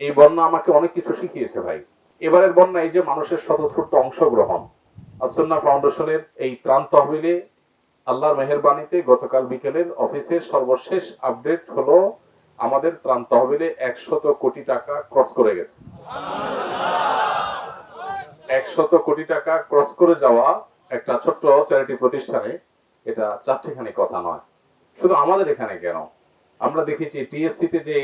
এই বন্যা আমাকে অনেক কিছু শিখিয়েছে ভাই। এবারের বন্যা এই যে মানুষের স্বতঃস্ফূর্ত অংশগ্রহণ, আসন্না ফাউন্ডেশনের এই ত্রাণ তহবিলে আল্লাহর মেহেরবানিতে গতকাল বিকেলের অফিসের সর্বশেষ আপডেট হলো আমাদের ত্রাণ তহবিলে 100 কোটি টাকা ক্রস করে গেছে। 100 কোটি টাকা ক্রস করে যাওয়া একটা ছোট্ট চ্যারিটি প্রতিষ্ঠানে এটা চারটিখানি কথা নয়। শুধু আমাদের এখানে কেন, আমরা দেখেছি টিএসসি তে যে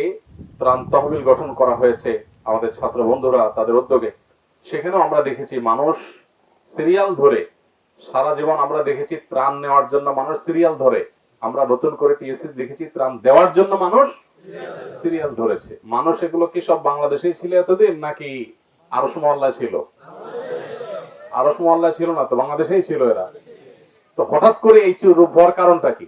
ত্রাণ তহবিল গঠন করা হয়েছে আমাদের ছাত্র বন্ধুরা তাদের উদ্যোগে, সেখানেও আমরা দেখেছি মানুষ সিরিয়াল ধরে সারা জীবন আমরা দেখেছি ত্রাণ নেওয়ার জন্য মানুষ সিরিয়াল ধরে, আমরা নতুন করে টিএসসি দেখেছি ত্রাণ দেওয়ার জন্য মানুষ সিরিয়াল ধরেছে। মানুষ এগুলো কি সব বাংলাদেশেই ছিল এতদিন নাকি আরশ মহল্লায় ছিল? আরশ মহল্লায় ছিল না তো, বাংলাদেশেই ছিল এরা। তো হঠাৎ করে এই রূপ হওয়ার কারণটা কি?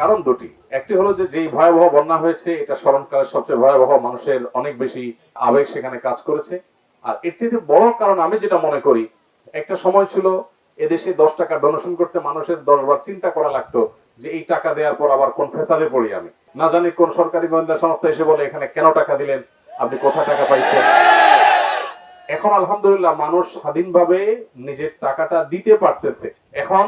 কারণ দুটি। একটি হলো যে যেই ভয়াবহ বন্যা হয়েছে এটা স্মরণকালের সবচেয়ে ভয়াবহ, মানুষের অনেক বেশি আবেগ সেখানে কাজ করেছে। আর এর চেয়ে বড় কারণ আমি যেটা মনে করি, একটা সময় ছিল এদেশে 10 টাকা ডোনেশন করতে মানুষের 10 বার চিন্তা করা লাগতো যে এই টাকা দেওয়ার পর আবার কোন ফেসাদে পড়ি আমি, না জানি কোন সরকারি গোয়েন্দা সংস্থা এসে বলে এখানে কেন টাকা দিলেন, আপনি কোথা টাকা পাইছেন। এখন আলহামদুলিল্লাহ মানুষ স্বাধীনভাবে নিজের টাকাটা দিতে পারতেছে। এখন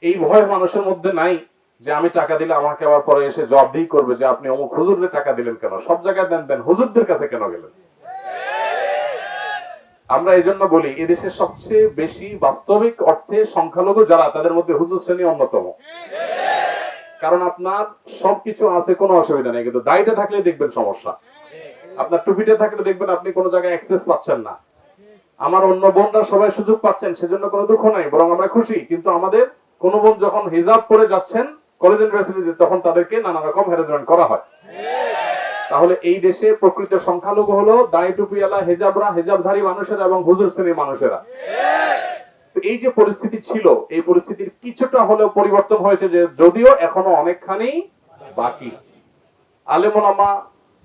এই ভয় মানুষের মধ্যে নাই যে আমি টাকা দিলে আমাকে আবার পরে এসে জবাবদিহি করবে যে আপনি অমুক হুজুরের টাকা দিলেন কেন, সব জায়গায় দেন, হুজুরদের কাছে কেন গেলেন। আমরা এই জন্য বলি এদেশের সবচেয়ে বেশি বাস্তবিক অর্থে সংখ্যালঘু যারা, তাদের মধ্যে হুজুর শ্রেণী অন্যতম। কারণ আপনার সবকিছু আছে, কোনো অসুবিধা নেই, কিন্তু দায়টা থাকলে দেখবেন সমস্যা। আপনার টুপিটা থাকলে দেখবেন আপনি কোনো জায়গায় অ্যাক্সেস পাচ্ছেন না। আমার অন্য বোনরা সবাই সুযোগ পাচ্ছেন, সেজন্য কোনো দুঃখ নাই, বরং আমরা খুশি। কিন্তু আমাদের কোন বোন যখন হিজাব পরে যাচ্ছেন কলেজ ইউনিভার্সিটিতে, তখন তাদেরকে নানা রকম হ্যারাসমেন্ট করা হয়। তাহলে এই দেশে প্রকৃত সংখ্যালঘু হলো দাড়ি টুপিওয়ালা, হেজাবরা, হেজাবধারী মানুষেরা এবং হুজুর শ্রেণীর মানুষেরা। তো এই যে পরিস্থিতি ছিল, এই পরিস্থিতির কিছুটা হলেও পরিবর্তন হয়েছে, যে যদিও এখনো অনেকখানি বাকি। আলেম ওলামা,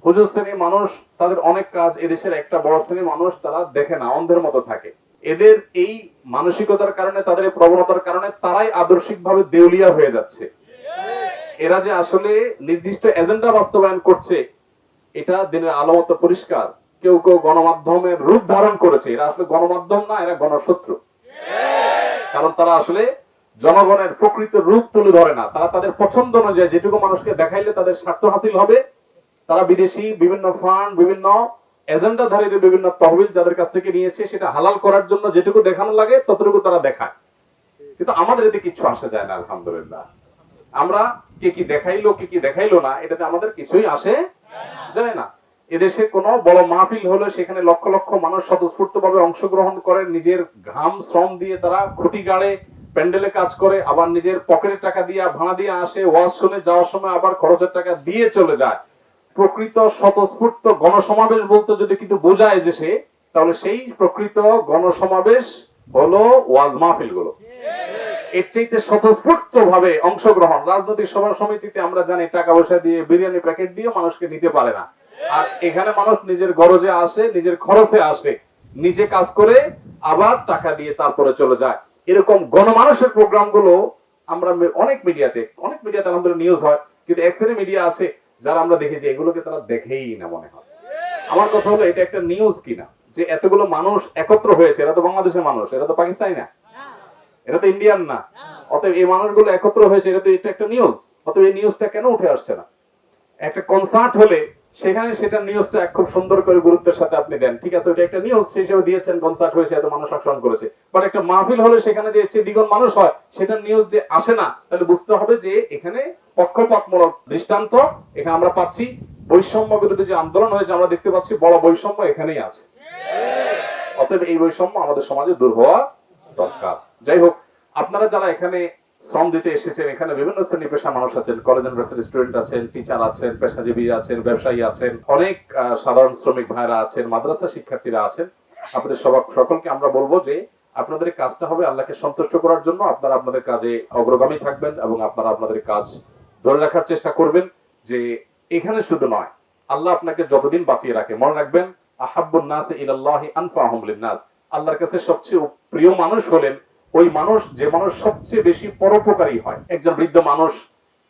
হুজুর শ্রেণীর মানুষ, তাদের অনেক কাজ এদেশের একটা বড় শ্রেণীর মানুষ তারা দেখে না, অন্ধের মতো থাকে। এদের এই মানসিকতার কারণে, তাদের প্রবণতার কারণে তারাই আদর্শিকভাবে দেউলিয়া হয়ে যাচ্ছে। এরা যে আসলে নির্দিষ্ট এজেন্ডা বাস্তবায়ন করছে এটা দিনের আলো মতো পরিষ্কার। কেউ কেউ গণমাধ্যমের রূপ ধারণ করেছে, এরা আসলে গণমাধ্যম না, এরা গণশত্রু। কারণ তারা আসলে জনগণের প্রকৃত রূপ তুলে ধরে না। তারা তাদের পছন্দ অনুযায়ী যেটুকু মানুষকে দেখাইলে তাদের স্বার্থ হাসিল হবে, তারা বিদেশি বিভিন্ন ফান্ড, বিভিন্ন এজেন্ডাধারীদের বিভিন্ন তহবিল যাদের কাছ থেকে নিয়েছে সেটা হালাল করার জন্য যেটুকু দেখানো লাগে ততটুকু তারা দেখায়। কিন্তু আমাদের এতে কিছু আসে যায় না আলহামদুলিল্লাহ। আমরা কে কি দেখাইলো কে কি দেখাইলো না, এটাতে আমাদের কিছুই আসে যায় না। এদেশে কোনো বড় মাহফিল হলে সেখানে লক্ষ লক্ষ মানুষ স্বতঃস্ফূর্ত ভাবে অংশগ্রহণ করে, নিজের ঘাম শ্রম দিয়ে তারা খুঁটি গাড়ে, প্যান্ডেলে কাজ করে, আবার নিজের পকেটের টাকা দিয়ে ভাড়া দিয়ে আসে, ওয়াজ শুনে যাওয়ার সময় আবার খরচের টাকা দিয়ে চলে যায়। প্রকৃত স্বতঃস্ফূর্ত গণসমাবেশ বলতে যদি কিন্তু বোঝায় যে সে, তাহলে সেই প্রকৃত গণসমাবেশ হলো ওয়াজ মাহফিল গুলো। এর চাইতে স্বতঃস্ফূর্ত ভাবে অংশগ্রহণ, রাজনৈতিক সভা সমিতিতে আমরা জানি টাকা পয়সা দিয়ে বিরিয়ানি প্যাকেট দিয়ে মানুষকে নিতে পারে না। আর এখানে মানুষ নিজের গরজে আসে, নিজের খরচে আসে, নিজে কাজ করে আবার টাকা দিয়ে তারপরে চলে যায়। এরকম গণমানুষের প্রোগ্রাম গুলো আমরা অনেক মিডিয়াতে আলহামদুলিল্লাহ নিউজ হয়, কিন্তু এক শ্রেণী মিডিয়া আছে যারা আমরা দেখেছি এগুলোকে তারা দেখেই না মনে হয়। আমার কথা হলো এটা একটা নিউজ কিনা, যে এতগুলো মানুষ একত্র হয়েছে, এরা তো বাংলাদেশের মানুষ, এরা তো পাকিস্তানি না, এটা তো ইন্ডিয়ান না। অতএব এই মানুষগুলো একত্র হয়েছে, এটা একটা নিউজ। অতএব এই নিউজটা কেন উঠে আসছে না? একটা কনসার্ট হলে সেখানে সেটা নিউজটা খুব সুন্দর করে গুরুত্বের সাথে আপনি দেন, ঠিক আছে, ওটা একটা নিউজ সেই হিসেবে দিয়েছেন, কনসার্ট হয়েছে, এত মানুষ অংশগ্রহণ করেছে। বাট একটা মাহফিল হলে সেখানে যে দ্বিগুণ মানুষ হয়, সেটা নিউজ যে আসে না, তাহলে বুঝতে হবে যে এখানে পক্ষপাতমূলক দৃষ্টান্ত এখানে আমরা পাচ্ছি। বৈষম্য বিরোধী যে আন্দোলন হয়েছে আমরা দেখতে পাচ্ছি বড় বৈষম্য এখানেই আছে। অতএব এই বৈষম্য আমাদের সমাজে দূর হওয়া দরকার। যাই হোক, আপনারা যারা এখানে শ্রম দিতে এসেছেন, এখানে বিভিন্ন শ্রেণী পেশা মানুষ আছেন, কলেজ ইউনিভার্সিটি স্টুডেন্ট আছেন, টিচার আছেন, পেশাজীবী আছেন, ব্যবসায়ী আছেন, অনেক সাধারণ শ্রমিক ভাইরা আছেন, মাদ্রাসা শিক্ষার্থীরা আছেন। আপনাদের সকলকে আমরা বলবো যে আপনাদের কাজটা হবে আল্লাহকে সন্তুষ্ট করার জন্য। আপনারা আপনাদের কাজে অগ্রগামী থাকবেন এবং আপনারা আপনাদের কাজ ধরে রাখার চেষ্টা করবেন। যে এখানে শুধু নয়, আল্লাহ আপনাকে যতদিন বাঁচিয়ে রাখে, মনে রাখবেন আহাব্বুন নাসি ইলাল্লাহি আনফাহুম লিন-নাস। আল্লাহর কাছে সবচেয়ে প্রিয় মানুষ হলেন ওই মানুষ যে মানুষ সবচেয়ে বেশি পরোপকারী হয়। একজন বৃদ্ধ মানুষ,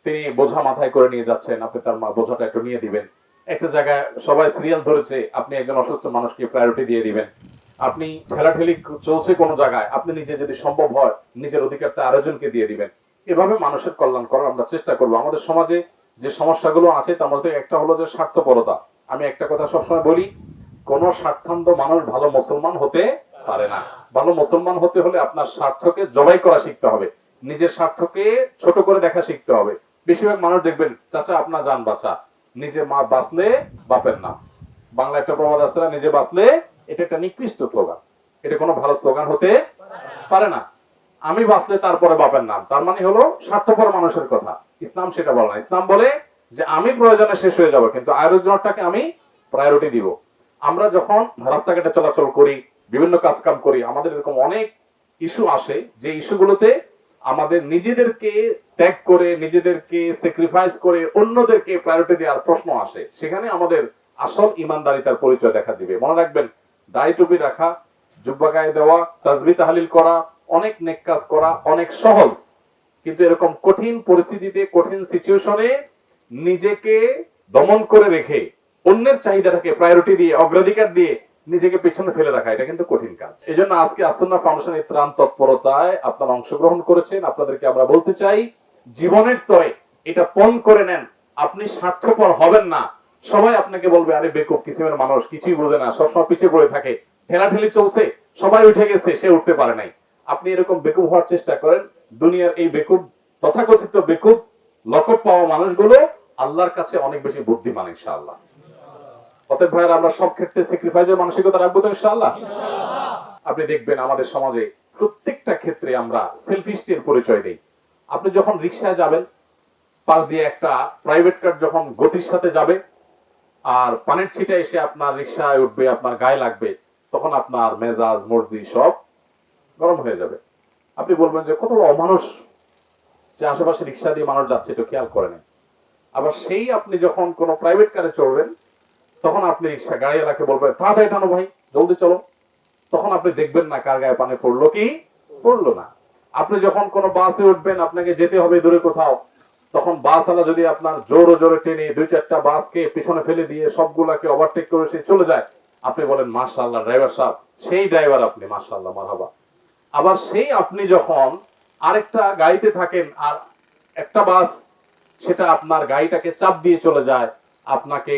তিনি বোঝা মাথায় করে নিয়ে যাচ্ছেন, আপনি তার বোঝাটা একটু নিয়ে দিবেন। একটা জায়গায় সবাই সিরিয়াল ধরেছে, আপনি একজন অসুস্থ মানুষকে প্রায়োরিটি দিয়ে দিবেন। আপনি ঠেলাঠেলি চলছে কোনো জায়গায়, আপনি নিজে যদি সম্ভব হয় নিজের অধিকারটা আরেকজনকে দিয়ে দিবেন। এভাবে মানুষের কল্যাণ করার আমরা চেষ্টা করবো। আমাদের সমাজে যে সমস্যাগুলো আছে তার মধ্যে একটা হলো যে স্বার্থপরতা। আমি একটা কথা সবসময় বলি, কোন স্বার্থান্ধ মানুষ ভালো মুসলমান হতে পারে না। ভালো মুসলমান হতে হলে আপনার স্বার্থকে জবাই করা শিখতে হবে, নিজের স্বার্থকে ছোট করে দেখা শিখতে হবে। বেশিরভাগ মানুষ দেখবেন, চাচা আপনার জান বাঁচা, নিজে মা বাঁচলে বাপের নাম। বাংলা একটা প্রবাদ আছে না, নিজে বাঁচলে, এটা একটা নিকৃষ্ট স্লোগান, এটা কোনো ভালো স্লোগান হতে পারে না। আমি বাঁচলে তারপরে বাপের নাম, তার মানে হলো স্বার্থপর মানুষের কথা। ইসলাম সেটা বলে না। ইসলাম বলে যে আমি প্রয়োজনে শেষ হয়ে যাব, কিন্তু আয়োজনটাকে আমি প্রায়োরিটি দিব। আমরা যখন রাস্তাঘাটে চলাচল করি, বিভিন্ন কাজ কাম করি, আমাদের এরকম অনেক ইস্যু আসে যে ইস্যুগুলোতে আমাদের নিজেদেরকে ত্যাগ করে, নিজেদেরকে স্যাক্রিফাইস করে অন্যদেরকে প্রায়োরিটি দেওয়ার প্রশ্ন আসে। সেখানে আমাদের আসল ইমানদারিতার পরিচয় দেখা দিবে। মনে রাখবেন, দাড়ি টুপি রাখা, জুব্বা গায়ে দেওয়া, তাসবিহ তাহলিল করা, অনেক নেক কাজ করা অনেক সহজ, কিন্তু এরকম কঠিন পরিস্থিতিতে, কঠিন সিচুয়েশনে নিজেকে দমন করে রেখে অন্যের চাহিদাটাকে প্রায়োরিটি দিয়ে, অগ্রাধিকার দিয়ে নিজেকে পেছনে ফেলে রাখা, এটা কিন্তু কঠিন কাজ। এই জন্য আজকে আসুন্নাহ ফাউন্ডেশনের ত্রাণ তৎপরতায় আপনারা অংশগ্রহণ করেছেন। আপনাদেরকে আমরা বলতে চাই, জীবনের তরে এটা পণ করে নেন, আপনি স্বার্থপর হবেন না। সবাই আপনাকে বলবে, আরে বেকুব কিসিমের মানুষ, কিছুই বোঝে না, সবসময় পিছিয়ে পড়ে থাকে, ঠেলাঠেলি চলছে, সবাই উঠে গেছে, সে উঠতে পারে নাই। আপনি এরকম বেকুব হওয়ার চেষ্টা করেন, দুনিয়ার এই বেকুব, তথাকথিত বেকুব লকব পাওয়া মানুষগুলো আল্লাহর কাছে অনেক বেশি বুদ্ধিমান ইনশাআল্লাহ। অতএব ভাইয়েরা, আমরা সব ক্ষেত্রে স্যাক্রিফাইসের মানসিকতা রাখবো তো ইনশাআল্লাহ। আপনি দেখবেন আমাদের সমাজে প্রত্যেকটা ক্ষেত্রে আমরা সেলফিস্টের পরিচয় দেই। আপনি যখন রিকশায় যাবেন, পাশ দিয়ে একটা প্রাইভেট কার যখন গতির সাথে যাবে আর পানির ছিটা এসে আপনার রিকশায় উঠবে, আপনার গায়ে লাগবে, তখন আপনার মেজাজ মর্জি সব গরম হয়ে যাবে। আপনি বলবেন যে কত অমানুষ, যে আশেপাশে রিকশা দিয়ে মানুষ যাচ্ছে এটা খেয়াল করে নেন। আবার সেই আপনি যখন কোনো প্রাইভেট কারে চড়বেন, তখন আপনি রিকশা গাড়িওয়ালাকে বলবেন, তাড়াতাড়ি টানো ভাই, জলদি চলো। তখন আপনি দেখবেন না কার গায়ে পানি পড়লো কি পড়লো না। আপনি যখন কোনো বাসে উঠবেন, আপনাকে যেতে হবে দূরে কোথাও, তখন বাসওয়ালা যদি আপনার জোরে জোরে টেনে 2-4টা বাসকে পিছনে ফেলে দিয়ে সবগুলাকে ওভারটেক করে সে চলে যায়, আপনি বলেন মাশাআল্লাহ ড্রাইভার সাহেব, সেই ড্রাইভার আপনি, মাশাআল্লাহ মারহাবা। আবার সেই আপনি যখন আরেকটা গাড়িতে থাকেন আর একটা বাস সেটা আপনার গাড়িটাকে চাপ দিয়ে চলে যায়, আপনাকে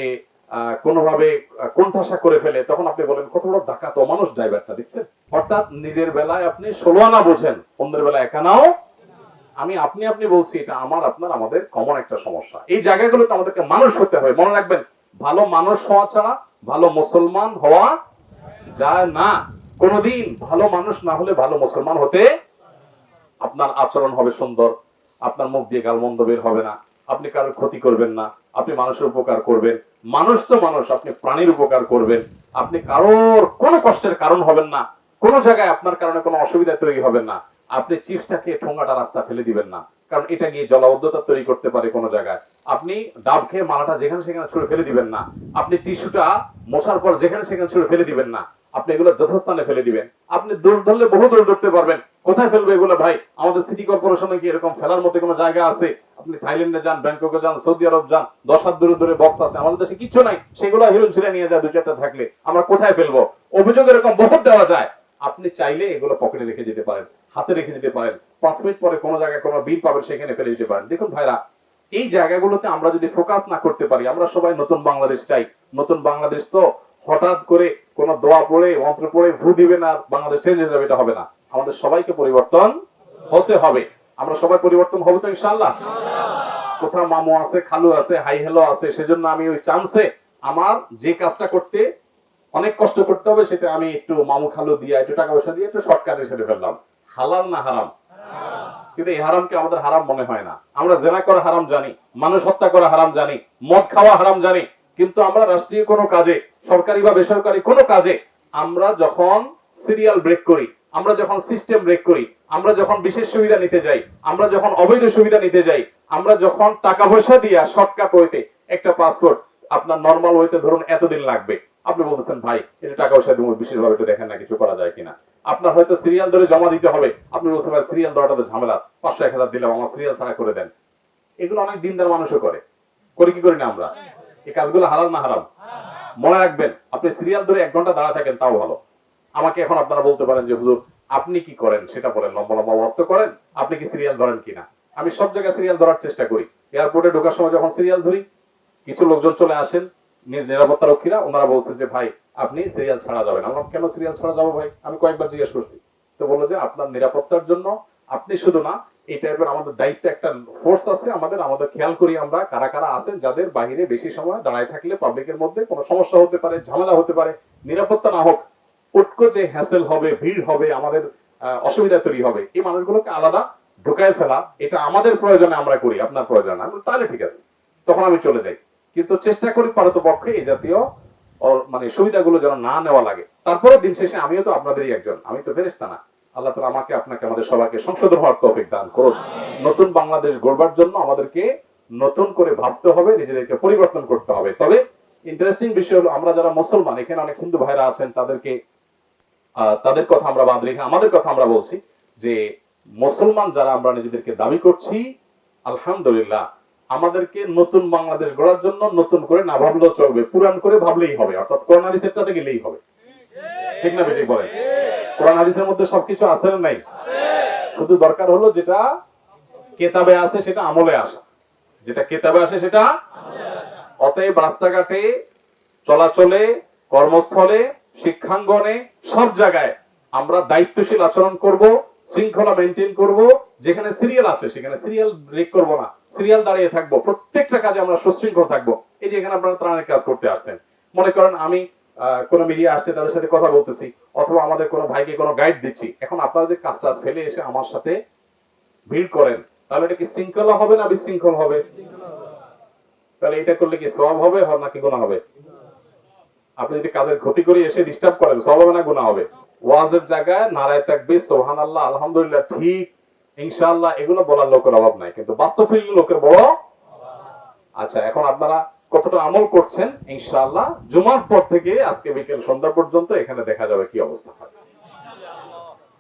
কোনোভাবে কোণঠাসা করে ফেলে, তখন আপনি বলেন কত বড় ডাকাত অমানুষ ড্রাইভারটা, দেখছেন। অর্থাৎ নিজের বেলায় আপনি 16 আনা বোঝেন, অন্যের বেলায় একানাও। আপনি বলছি, এটা আমাদের কমন একটা সমস্যা। এই জায়গাগুলোতে আমাদেরকে মানুষ হতে হবে। মনে রাখবেন, ভালো মানুষ হওয়া ছাড়া ভালো মুসলমান হওয়া যায় না। কোনদিন ভালো মানুষ না হলে ভালো মুসলমান হতে, আপনার আচরণ হবে সুন্দর, আপনার মুখ দিয়ে গালমন্দ বের হবে না, আপনি কারোর ক্ষতি করবেন না, আপনি মানুষের উপকার করবেন। মানুষ তো মানুষ, আপনি প্রাণীর উপকার করবেন, আপনি কারোর কোনো কষ্টের কারণ হবেন না, কোন জায়গায় আপনার কারণে কোনো অসুবিধা তৈরি হবে না। আপনি চিপসটাকে ঠোঙাটা রাস্তা ফেলে দিবেন না, কারণ এটা গিয়ে জলাবদ্ধতা তৈরি করতে পারে কোনো জায়গায়। আপনি ডাব খেয়ে মালাটা যেখানে সেখানে ছুঁড়ে ফেলে দিবেন না, আপনি টিস্যুটা মোছার পর যেখানে সেখানে ছুঁড়ে ফেলে দিবেন না, আপনি এগুলো যথাস্থানে ফেলে দিবেন। আপনি দৌড় ধরলে বহু দৌড় ধরতে পারবেন, কোথায় ফেলবে এগুলো ভাই? আমাদের সিটি কর্পোরেশনে কি এরকম ফেলার মতো কোনো জায়গা আছে? আপনি থাইল্যান্ডে যান, ব্যাংককে যান, সৌদি আরব যান, 10 হাত দূরে দূরে বক্স আছে, আমাদের দেশে কিচ্ছু নাই। সেগুলো হিরোন ছিঁড়ে নিয়ে যায়, 2-4টা থাকলে আমরা কোথায় ফেলবো? অভিযোগ এরকম বহুত দেওয়া যায়। আপনি চাইলে এগুলো পকেটে রেখে যেতে পারেন, হাতে রেখে যেতে পারেন, 5 মিনিট পরে কোনো জায়গায় কোনো বিল পাবেন, সেখানে ফেলে দিতে পারেন। দেখুন ভাইরা, এই জায়গাগুলোতে আমরা যদি ফোকাস না করতে পারি, আমরা সবাই নতুন বাংলাদেশ চাই। নতুন বাংলাদেশ তো হঠাৎ করে কোনো দোয়া পড়ে, মন্ত্র পড়ে ভু দিবেন আর বাংলাদেশ চেঞ্জ হয়ে যাবে, এটা হবে না। আমাদের সবাইকে পরিবর্তন হতে হবে। আমরা সবাই পরিবর্তন হবো তো ইনশাআল্লাহ। কোথাও মামু আছে, খালু আছে, হাই হ্যালো আছে, সেজন্য আমি ওই চান্সে আমার যে কাজটা করতে অনেক কষ্ট করতে হবে, সেটা আমি একটু মামু খালু দিয়ে, একটু টাকা পয়সা দিয়ে একটু শর্টকাটে সেরে ফেললাম। হালাল না হারাম? কিন্তু এই হারামকে আমাদের হারাম মনে হয় না। আমরা জেনা করা হারাম জানি, মানুষ হত্যা করা হারাম জানি, মদ খাওয়া হারাম জানি, কিন্তু আমরা রাষ্ট্রীয় কোনো কাজে, সরকারি বা বেসরকারি কোনো কাজে আমরা যখন সিরিয়াল ব্রেক করি, আমরা যখন সিস্টেম ব্রেক করি, আমরা যখন বিশেষ সুবিধা নিতে যাই, আমরা যখন অবৈধ সুবিধা নিতে যাই, আমরা যখন টাকা পয়সা দিয়ে শর্টকাট ওয়েতে একটা পাসপোর্ট আপনার নরমাল ওয়েতে ধরুন এতদিন লাগবে, আপনি বলতেছেন ভাই এটা টাকা পয়সা দিব, বিশেষভাবে একটু দেখেন না কিছু করা যায় কিনা। আপনার হয়তো সিরিয়াল ধরে জমা দিতে হবে, আপনি বলছেন ভাই সিরিয়াল দেওয়াটা তো ঝামেলা, 500-1000 দিলাম, আমার সিরিয়াল ছাড়া করে দেন। এগুলো অনেক দিনদার মানুষও করে কি করি না আমরা? এই কাজগুলো হালাল না হারাম? মনে রাখবেন, আপনি সিরিয়াল ধরে 1 ঘন্টা দাঁড়া থাকেন তাও ভালো। আমাকে এখন আপনারা বলতে পারেন যে হুজুর আপনি কি করেন সেটা বলেন, লম্বা লম্বা ওয়াজ করেন, আপনি কি সিরিয়াল ধরেন কিনা? আমি সব জায়গায় সিরিয়াল ধরার চেষ্টা করি। এয়ারপোর্টে ঢোকার সময় যখন সিরিয়াল ধরি, কিছু লোকজন চলে আসেন নিরাপত্তা রক্ষীরা, ওনারা বলছেন যে ভাই আপনি সিরিয়াল ছাড়া যাবেন। আমরা কেন সিরিয়াল ছাড়া যাবো ভাই? আমি কয়েকবার জিজ্ঞেস করছি, তো বললো যে আপনার নিরাপত্তার জন্য আপনি শুধু না, এই টাইপের আমাদের দায়িত্ব একটা ফোর্স আছে আমাদের খেয়াল করি আমরা কারা কারা আছেন যাদের বাহিরে বেশি সময় দাঁড়ায় থাকলে পাবলিকের মধ্যে কোনো সমস্যা হতে পারে, ঝামেলা হতে পারে, নিরাপত্তা না হোক, উটকো যে হ্যাসেল হবে, ভিড় হবে, আমাদের অসুবিধা তৈরি হবে, এই মানুষগুলোকে আলাদা ঢুকায় ফেলা, এটা আমাদের প্রয়োজনে আমরা করি, আপনার প্রয়োজনে। তাহলে ঠিক আছে, তখন আমি চলে যাই। কিন্তু চেষ্টা করি পারতপক্ষে এই জাতীয় মানে সুবিধাগুলো যেন না নেওয়া লাগে। তারপরে দিন শেষে আমিও তো আপনাদেরই একজন, আমি তো ফেরেশতা না। আল্লাহ তাআলা আমাকে আপনাকে আমাদের সবাইকে সংশোধন হওয়ার তৌফিক দান করুন। নতুন বাংলাদেশ গড়বার জন্য আমাদেরকে নতুন করে ভাবতে হবে, নিজেদেরকে পরিবর্তন করতে হবে। তবে ইন্টারেস্টিং বিষয় হলো, আমরা যারা মুসলমান, এখানে অনেক হিন্দু ভাইরা আছেন, তাদের কথা আমরা বাদ রেখে আমাদের কথা আমরা বলছি যে মুসলমান যারা আমরা নিজেদেরকে দাবি করছি, আলহামদুলিল্লাহ আমাদেরকে নতুন বাংলাদেশ গড়ার জন্য নতুন করে না ভাবলেও চলবে, পুরান করে ভাবলেই হবে, অর্থাৎ কোরআন হাদিসেরটাতে গেলেই হবে। ঠিক না বেঠিক বলেন? কোরআন হাদিসের মধ্যে সবকিছু আছে না নাই? শুধু দরকার হলো যেটা কেতাবে আছে সেটা আমলে আসা, যেটা কেতাবে আসে সেটা। অতএব রাস্তাঘাটে, চলাচলে, কর্মস্থলে, শিক্ষাঙ্গনে, সব জায়গায় আমরা দায়িত্বশীল আচরণ করব, শৃঙ্খলা মেনটেন করব। যেখানে সিরিয়াল আছে সেখানে সিরিয়াল ব্রেক করব না, সিরিয়াল দাঁড়িয়ে থাকবো, প্রত্যেকটা কাজে আমরা সুশৃঙ্খল থাকবো। এই যে এখানে আপনারা ত্রাণের কাজ করতে আসছেন, মনে করেন আমি কোন মিডিয়া আসছে, তাদের সাথে কথা বলতেছি, অথবা আমাদের কোনো ভাইকে কোনো গাইড দিচ্ছি, এখন আপনারা যে কাজটা ফেলে এসে আমার সাথে ভিড় করেন, তাহলে এটা কি শৃঙ্খলা হবে না বিশৃঙ্খল হবে? তাহলে এটা করলে কি সওয়াব হবে নাকি গুনাহ হবে? আপনি যদি কাজের ক্ষতি করে এসে ডিস্টার্ব করেন, সওয়াব হবে না গুনাহ হবে? ওয়াজের জায়গায় নারায়ে তাকবীর, সুবহানাল্লাহ, আলহামদুলিল্লাহ, ঠিক, ইনশাআল্লাহ, এগুলো বলার লোকের অভাব নাই, কিন্তু বাস্তবিক লোকের বড়। আচ্ছা, এখন আপনারা কতটা আমল করছেন? ইনশাআল্লাহ জুমার পর থেকে আজকে বিকেল সন্ধ্যা পর্যন্ত এখানে দেখা যাবে কি অবস্থা হয়।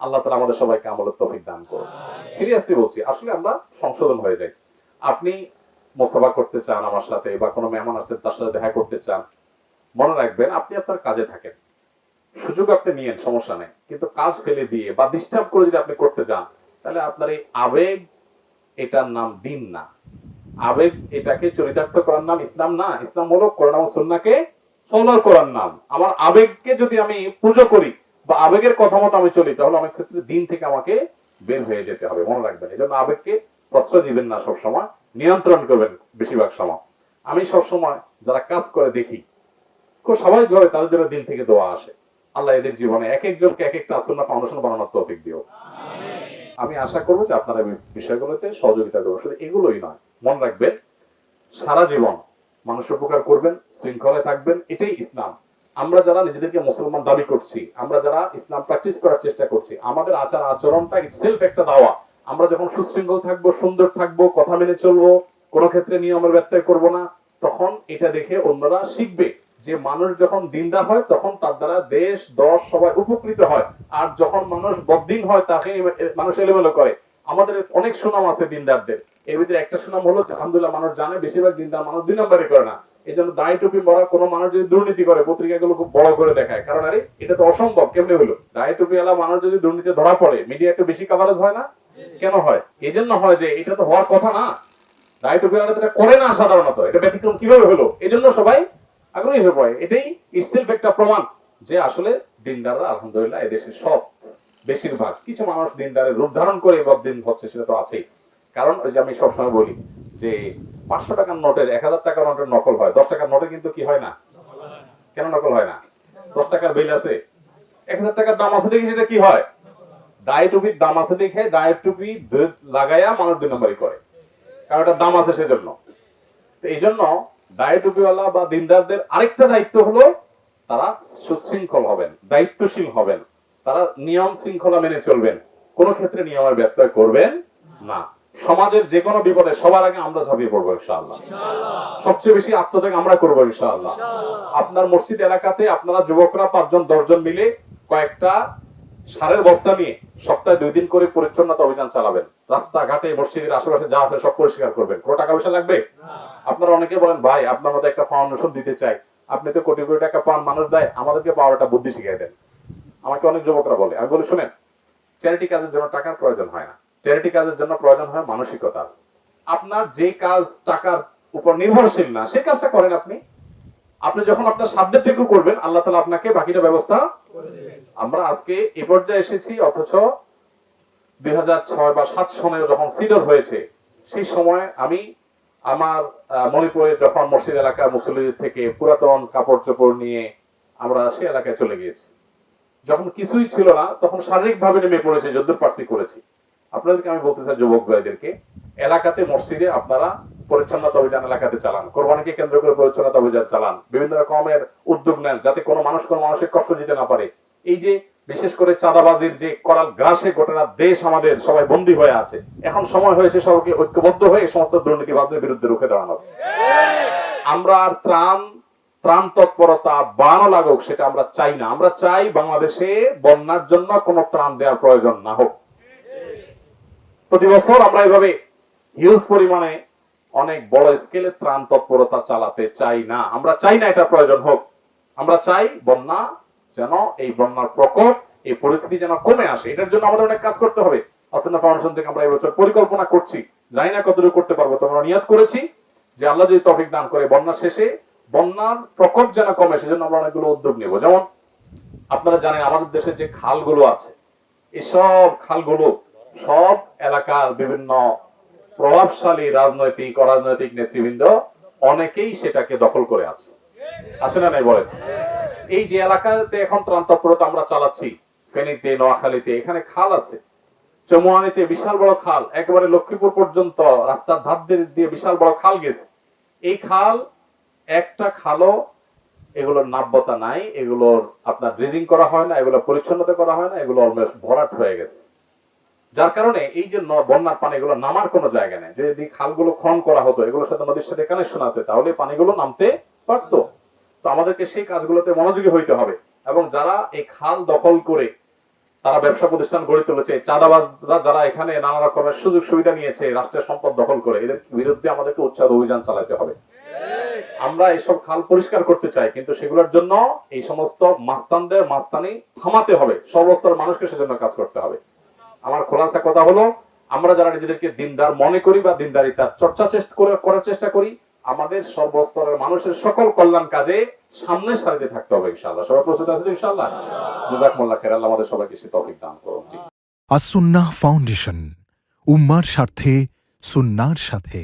আল্লাহ তাআলা আমাদের সবাইকে আমলের তৌফিক দান করুন। সিরিয়াসলি বলছি, আসলে আমরা সংশোধন হয়ে যাই। আপনি মুসাফা করতে চান আমার সাথে, বা কোনো মেহমান আসছেন তার সাথে দেখা করতে চান, মনে রাখবেন আপনি আপনার কাজে থাকেন, সুযোগ আপনি নিয়েন, সমস্যা নেই, কিন্তু কাজ ফেলে দিয়ে বা ডিস্টার্ব করে যদি আপনি করতে যান, তাহলে আপনার এই আবেগ, এটার নাম দিন না। আবেগ এটাকে চরিতার্থ করার নাম ইসলাম না। ইসলাম হলো কোরআন এবং সুন্নাহকে ফলো করার নাম। আমার আবেগকে যদি আমি পুজো করি বা আবেগের কথা মতো আমি চলি, তাহলে অনেক ক্ষেত্রে দিন থেকে আমাকে বের হয়ে যেতে হবে, মনে রাখবেন। এই জন্য আবেগকে প্রশ্রয় দিবেন না, সবসময় নিয়ন্ত্রণ করবেন বেশিরভাগ সময়। আমি সবসময় যারা কাজ করে দেখি, খুব স্বাভাবিকভাবে তাদের জন্য দিল থেকে দোয়া আসে। আল্লাহ এদের জীবনে এক একজনকে এক একটা সুন্নাহ ফাউন্ডেশন বানানোর তৌফিক দিও। আমি আশা করবো যে আপনারা বিষয়গুলোতে সহযোগিতা করবেন। শুধু এগুলোই নয়, মনে রাখবেন সারা জীবন মানুষের উপকার করবেন, শৃঙ্খলায় থাকবেন, এটাই ইসলাম। আমরা যারা নিজেদেরকে মুসলমান দাবি করছি, আমরা যারা ইসলাম প্র্যাকটিস করার চেষ্টা করছি, আমাদের আচার আচরণটা ইটসেলফ একটা দাওয়া। আমরা যখন সুশৃঙ্খল থাকবো, সুন্দর থাকবো, কথা মেনে চলবো, কোনো ক্ষেত্রে নিয়মের ব্যত্যয় করব না, তখন এটা দেখে অন্যরা শিখবে যে মানুষ যখন দিনদার হয় তখন তার দ্বারা দেশ দশ সবাই উপকৃত হয়। আর যখন মানুষ বদ্দিন হয় তাকে মানুষ এলোমেলো করে। আমাদের অনেক সুনাম আছে দিনদারদের, এর ভিতরে একটা সুনাম হলো আলহামদুলিল্লাহ মানুষ জানে বেশিরভাগ দিনদার মানুষ 2 নম্বরই করে না। এই জন্য দাড়ি টুপি পরা কোনো মানুষ যদি দুর্নীতি করে, পত্রিকাগুলো খুব বড় করে দেখায়, কারণ আরে এটা তো অসম্ভব, কেমনে হলো? দাড়ি টুপি ওয়ালা মানুষ যদি দুর্নীতি ধরা পড়ে, মিডিয়া একটু বেশি কভারেজ হয় না? কেন হয়? এই জন্য হয় যে এটা তো হওয়ার কথা না, দাড়ি টুপি ওয়ালা এটা করে না সাধারণত, এটা ব্যতিক্রম কিভাবে হলো, এই জন্য সবাই আগ্রহী হয়ে পড়ে। এটাই ইটসেলফ একটা প্রমাণ যে আসলে দিনদাররা আলহামদুলিল্লাহ এদেশে সব বেশিরভাগ। কিছু মানুষ দিনদারের রূপ ধারণ করে বদ্দিন হচ্ছে, সেটা তো আছেই। কারণ ওই যে আমি সবসময় বলি যে 500 টাকার নোটের 1000 টাকার নোটের নকল হয়, 10 টাকার নোটে কিন্তু কি হয় না? কেন নকল হয় না? 10 টাকার বিল আছে, 1000 টাকার দাম আছে দেখি সেটা কি হয়? দায় টুপির দাম আছে দেখে দায় টুপি লাগাইয়া মানুষ 2 নম্বরই করে, কারণ ওটার দাম আছে সেজন্য। তো এই জন্য দায় টুপিওয়ালা বা দিনদারদের আরেকটা দায়িত্ব হলো তারা সুশৃঙ্খল হবেন, দায়িত্বশীল হবেন, তারা নিয়ম শৃঙ্খলা মেনে চলবেন, কোনো ক্ষেত্রে নিয়মের ব্যত্যয় করবেন না। সমাজের যে কোনো বিপদে সবার আগে আমরা ঝাঁপিয়ে পড়বো ইনশাআল্লাহ। সবচেয়ে বেশি আত্মত্যাগ আমরা করবো ইনশাআল্লাহ। আপনার মসজিদ এলাকাতে আপনারা যুবকরা 5 জন 10 জন মিলে কয়েকটা সারের বস্তা নিয়ে সপ্তাহে 2 দিন করে পরিচ্ছন্নতা অভিযান চালাবেন। রাস্তাঘাটে মসজিদের আশেপাশে যা আছে সব পরিষ্কার করবেন, কোনো টাকা পয়সা লাগবে? আপনারা অনেকে বলেন ভাই আপনার মতো একটা ফাউন্ডেশন দিতে চাই, আপনি তো কোটি কোটি টাকা পান, মানুষ দেয়, আমাদেরকে পাওয়ার একটা বুদ্ধি শিখিয়ে দেন। আমাকে অনেক যুবকরা বলে, আমি বলি শুনেন, চ্যারিটি কাজের জন্য টাকার প্রয়োজন হয় না, চ্যারিটি কাজের জন্য প্রয়োজন হয় মানসিকতা। আপনার যে কাজ টাকার উপর নির্ভরশীল না সেই কাজটা করেন আপনি। আপনি যখন আপনার সাধ্যের টুকু করবেন, আল্লাহ তাআলা আপনাকে বাকিটা ব্যবস্থা করে দিবেন। আমরা আজকে এই পর্যায়ে এসেছি, অথচ 2006 বা 2007 সনে যখন সিডর হয়েছে সেই সময় আমি আমার মণিপুরে যখন মসজিদ এলাকার মুসল্লিদের থেকে পুরাতন কাপড় চোপড় নিয়ে আমরা সেই এলাকায় চলে গিয়েছি। যখন কিছুই ছিল না তখন শারীরিকভাবে নেমে পড়েছে, যদ্দূর পারছি করেছি। আপনাদেরকে আমি বলতে চাই, যুবক ভাইদেরকে, এলাকাতে মসজিদে আপনারা পরিচ্ছন্নতা অভিযান এলাকাতে চালান, কোরবানিকে কেন্দ্র করে পরিচ্ছন্নতা অভিযান চালান, বিভিন্ন রকমের উদ্যোগ নেন যাতে কোনো মানুষের কষ্ট দিতে না পারে। এই যে বিশেষ করে চাঁদাবাজির যে করাল গ্রাসে গোটা দেশ আমাদের সবাই বন্দী হয়ে আছে, এখন সময় হয়েছে সবাইকে ঐক্যবদ্ধ হয়ে এই সমস্ত দুর্নীতিবাজদের বিরুদ্ধে রুখে দাঁড়ানো। আমরা আর ত্রাণ তৎপরতা বাড়ানো লাগুক সেটা আমরা চাই না। আমরা চাই বাংলাদেশে বন্যার জন্য কোনো ত্রাণ দেওয়ার প্রয়োজন না হোক। প্রতি বছর আমরা এইভাবে হিউজ পরিমাণে অনেক বড় স্কেলে ত্রাণ তৎপরতা চালাতে চাই না। আমরা চাই না এটা প্রয়োজন হোক। আমরা চাই বন্যা যেন, এই বন্যার প্রকোপ, এই পরিস্থিতি যেন কমে আসে। এটার জন্য আমাদের অনেক কাজ করতে হবে। আসন্না ফাউন্ডেশন থেকে আমরা এই বছর পরিকল্পনা করছি, জানি না কতটুকু করতে পারবো, তো আমরা নিয়ত করেছি যে আল্লাহ যদি তৌফিক দান করে বন্যা শেষে বন্যার প্রকোপ যেন কমে সেজন্য আমরা অনেকগুলো উদ্যোগ নেব। যেমন আপনারা জানেন আমাদের দেশে যে খালগুলো আছে, এসব খালগুলো সব এলাকার বিভিন্ন প্রভাবশালী রাজনৈতিক অরাজনৈতিক নেতৃবৃন্দ অনেকেই সেটাকে দখল করে আছে না নাই বলেন? এই যে এলাকাতে এখন ত্রাণ তৎপরতা আমরা চালাচ্ছি, ফেনীতে, নোয়াখালীতে, এখানে খাল আছে, চমুয়ানীতে বিশাল বড় খাল, একেবারে লক্ষ্মীপুর পর্যন্ত রাস্তার ধার দিয়ে বিশাল বড় খাল গেছে। এই খাল একটা খালও এগুলোর নাব্যতা নাই, এগুলোর আপনার ড্রেজিং করা হয় না, এগুলো পরিচ্ছন্নতা করা হয় না, এগুলো অলমোস্ট ভরাট হয়ে গেছে। যার কারণে এই যে বন্যার পানি এগুলো নামার কোনো জায়গা নেই। যদি খালগুলো খনন করা হতো, এগুলোর সাথে নদীর সাথে কানেকশন আছে, তাহলে পানিগুলো নামতে পারতো। তো আমাদেরকে সেই কাজগুলোতে মনোযোগী হইতে হবে। এবং যারা এই খাল দখল করে তারা ব্যবসা প্রতিষ্ঠান গড়ে তুলেছে, চাঁদাবাজরা যারা এখানে নানা রকমের সুযোগ সুবিধা নিয়েছে রাষ্ট্রের সম্পদ দখল করে, এদের বিরুদ্ধে আমাদেরকে উচ্ছেদ অভিযান চালাতে হবে। আমরা এইসব খাল পরিষ্কার করতে চাই, কিন্তু সেগুলোর জন্য এই সমস্ত মাস্তানদের মাস্তানি থামাতে হবে। সর্বস্তরের মানুষকে সেজন্য কাজ করতে হবে। আমার খোলাসা কথা হলো, আমরা যারা নিজেদেরকে দিনদার মনে করি বা দিনদারিতার চর্চা করার চেষ্টা করি, আমাদের সর্বস্তরের মানুষের সকল কল্যাণ কাজে সামনের সারিতে থাকতে হবে ইনশাআল্লাহ। সবাই প্রস্তুত আছেন ইনশাআল্লাহ? জাযাকুমুল্লাহ খাইর। আল্লাহ আমাদের সবাইকে সে তৌফিক দান করুন। আসুন্নাহ ফাউন্ডেশন, উম্মার স্বার্থে সুন্নাহর সাথে।